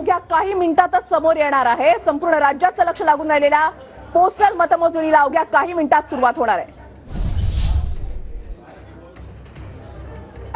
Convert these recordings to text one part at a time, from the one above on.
अवघ्या काही मिनिटातच समोर येणार आहे। संपूर्ण राज्याचं लक्ष लागून राहिलेल्या पोस्टल मतमोजणीला अवघ्या काही मिनिटात सुरुवात होणार आहे।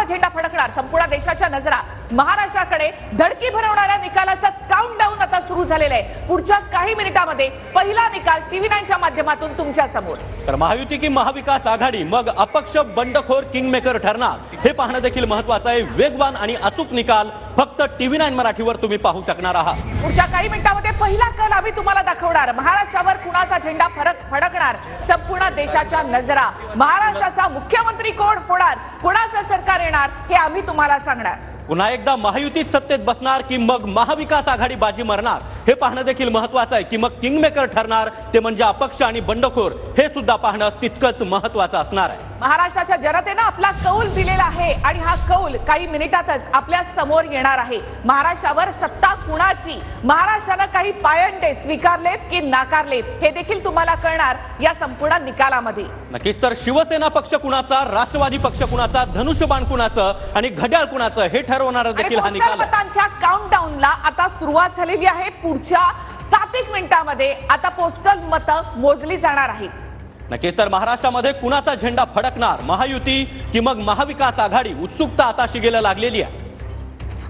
झेंडा फडकणार, संपूर्ण देशाच्या नजरा महाराष्ट्राकडे। धडकी भरवणाऱ्या निकालाचा काउंटडाऊन आता सुरू झालेला आहे। पुढच्या काही मिनिटांमध्ये पहिला निकाल TV9 च्या माध्यमातून तुमच्या समोर। तर महायुती की महाविकास आघाडी, मग अपक्ष बंडखोर किंगमेकर ठरणार, हे पाहणं देखील महत्त्वाचं आहे। वेगवान आणि अचूक निकाल फक्त TV9 मराठीवर तुम्ही पाहू शकणार आहात। पुढच्या काही मिनिटांमध्ये पहिला कल आम्ही तुम्हाला दाखवणार। महाराष्ट्रावर कुणाचा झेंडा फडकणार, संपूर्ण देशाच्या नजरा। महाराष्ट्राचा मुख्यमंत्री कोण होणार, कुणाचं सरकार येणार, हे आम्ही तुम्हाला सांगणार। पुन्हा एकदा महायुतीत सत्तेत बसणार की मग महाविकास आघाडी बाजी मारणार, हे पाहणं देखील महत्त्वाचं आहे। की मग किंगमेकर ठरणार ते म्हणजे अपक्ष आणि बंडखोर, हे सुद्धा पाहणं तितकंच महत्त्वाचं असणार आहे। महाराष्ट्राच्या जनतेनं आपला कौल दिलेला आहे आणि हा कौल काही मिनिटातच आपल्या समोर येणार आहे। महाराष्ट्रावर सत्ता कुणाची, महाराष्ट्रानं काही पायंडे स्वीकारलेत की नाकारलेत, हे देखील तुम्हाला कळणार या संपूर्ण निकालामध्ये। नक्कीच तर शिवसेना पक्ष कुणाचा, राष्ट्रवादी पक्ष कुणाचा, धनुष्यबाण कुणाचं आणि घड्याळ कुणाचं, हे ठरवणार देखील हा निकाल आहे। मतांच्या काउंटडाऊनला आता सुरुवात झालेली आहे। पुढच्या 7 मिनिटांमध्ये आता पोस्टल मतं मोजली जाणार आहेत। नक्कीच तर महाराष्ट्रामध्ये कुणाचा झेंडा फडकणार, महायुती की मग महाविकास आघाडी, उत्सुकता आता शिगेला लागलेली आहे।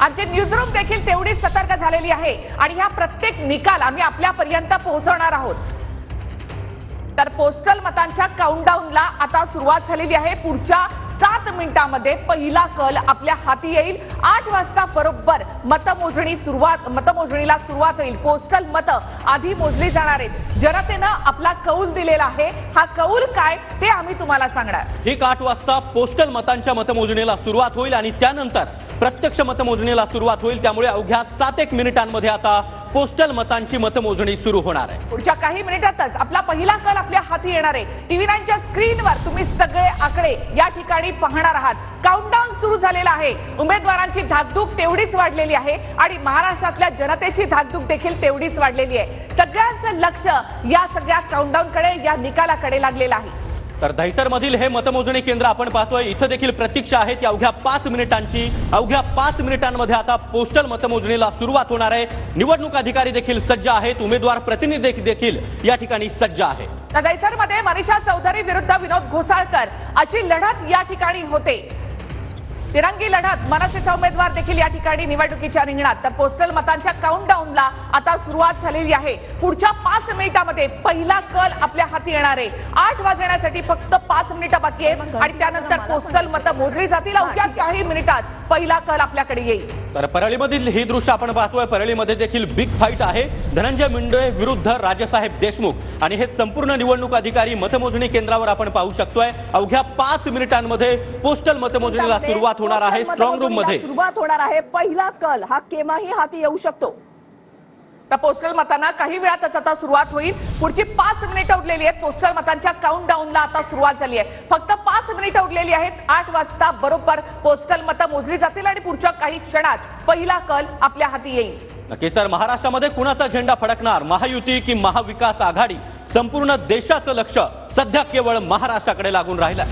आमचे न्यूजरूम देखील तेवढी सतर्क झालेली आहे आणि ह्या प्रत्येक निकाल आम्ही आपल्यापर्यंत पोहोचवणार आहोत। तर पोस्टल मतांच्या काउंटडाऊनला आता सुरुवात झालेली आहे। पुढच्या 7 मिनिटांमध्ये पहिला कल आपल्या हाती येईल। 8 वाजता बरोबर मतमोजणीला सुरुवात होईल। पोस्टल मतं आधी मोजली जाणार आहेत। जनतेनं आपला कौल दिलेला आहे, हा कौल काय ते आम्ही तुम्हाला सांगणार। ठीक 8 वाजता पोस्टल मतांच्या मतमोजणीला सुरुवात होईल आणि त्यानंतर प्रत्यक्ष मतमोजणीला सुरुवात होईल। त्यामुळे अवघ्या 7 मिनिटांमध्ये आता पोस्टल मतांची मतमोजणी सुरू होणार आहे। पुढच्या काही मिनिटातच आपला पहिला कल आपल्या हाती येणार आहे। TV9 च्या स्क्रीनवर तुम्ही सगळे आकडे या ठिकाणी पाहणार आहात। काउंटडाऊन सुरू झालेला आहे। उमेदवारांची धाकधूक तेवढीच वाढलेली आहे आणि महाराष्ट्रातल्या जनतेची धाकधूक देखील तेवढीच वाढलेली आहे। सगळ्यांचं लक्ष या सगळ्या काउंटडाऊनकडे, या निकालाकडे लागलेलं आहे। तर दहिसर मधील हे मतमोजणी केंद्र आपण पाहतोय, इथं देखील प्रतीक्षा आहे ती अवघ्या 5 मिनिटांची। अवघ्या 5 मिनिटांमध्ये आता पोस्टल मतमोजणीला सुरुवात होणार आहे। निवडणूक अधिकारी देखील सज्ज आहेत, उमेदवार प्रतिनिधी देखील या ठिकाणी सज्ज आहे। दहिसरमध्ये मनीषा चौधरी विरुद्ध विनोद घोसाळकर अशी लढत या ठिकाणी होते। तिरंगी लढत, मनसेचा उमेदवार देखील या ठिकाणी निवडणुकीच्या रिंगणात। तर पोस्टल मतांच्या काउंटडाऊनला आता सुरुवात झालेली आहे। पुढच्या 5 मिनिटांमध्ये पहिला कल आपल्या हाती येणार आहे। 8 वाजण्यासाठी फक्त 5 मिनिटं बाकी आहेत आणि त्यानंतर पोस्टल मतं मोजली जातील। अवघ्या काही मिनिटात पहिला कल आपल्याकडे येईल। तर परळीमधील ही दृश्य आपण पाहतोय, परळीमध्ये देखील बिग फाईट आहे। धनंजय मुंडे विरुद्ध राजेसाहेब देशमुख आणि हे संपूर्ण निवडणूक अधिकारी मतमोजणी केंद्रावर आपण पाहू शकतोय। अवघ्या 5 मिनिटांमध्ये पोस्टल मतमोजणीला सुरुवात होणार आहे। स्ट्रॉंग रूम मध्ये सुरुवात होणार आहे। पहिला कल हा केव्हाही हाती येऊ शकतो। तर पोस्टल मतांना काही वेळातच आता सुरुवात होईल। पुढची 5 मिनिटं उरलेली आहेत। पोस्टल मतांच्या काउंटडाऊनला आता सुरुवात झाली आहे। फक्त 5 मिनिटं उरलेली आहेत। 8 वाजता बरोबर पोस्टल मतं मोजली जातील आणि पुढच्या काही क्षणात पहिला कल आपल्या हाती येईल। नक्कीच तर महाराष्ट्रामध्ये कुणाचा झेंडा फडकणार, महायुती की महाविकास आघाडी, संपूर्ण देशाचं लक्ष सध्या केवळ महाराष्ट्राकडे लागून राहिलं।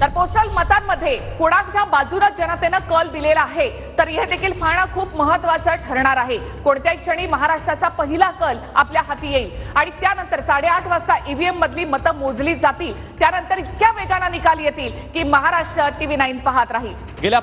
तर पोस्टल मतांमध्ये कोणाच्या बाजूला जनतेनं कल दिलेला आहे, तर हे देखील पाहणं खूप महत्त्वाचं ठरणार आहे। कोणत्याही क्षणी महाराष्ट्राचा पहिला कल आपल्या हाती येईल आणि त्यानंतर 8:30 वाजता EVM मधली मतं मोजली जातील। त्यानंतर इतक्या वेगाने निकाल येतील की महाराष्ट्र TV9 पाहत राहील। गेल्या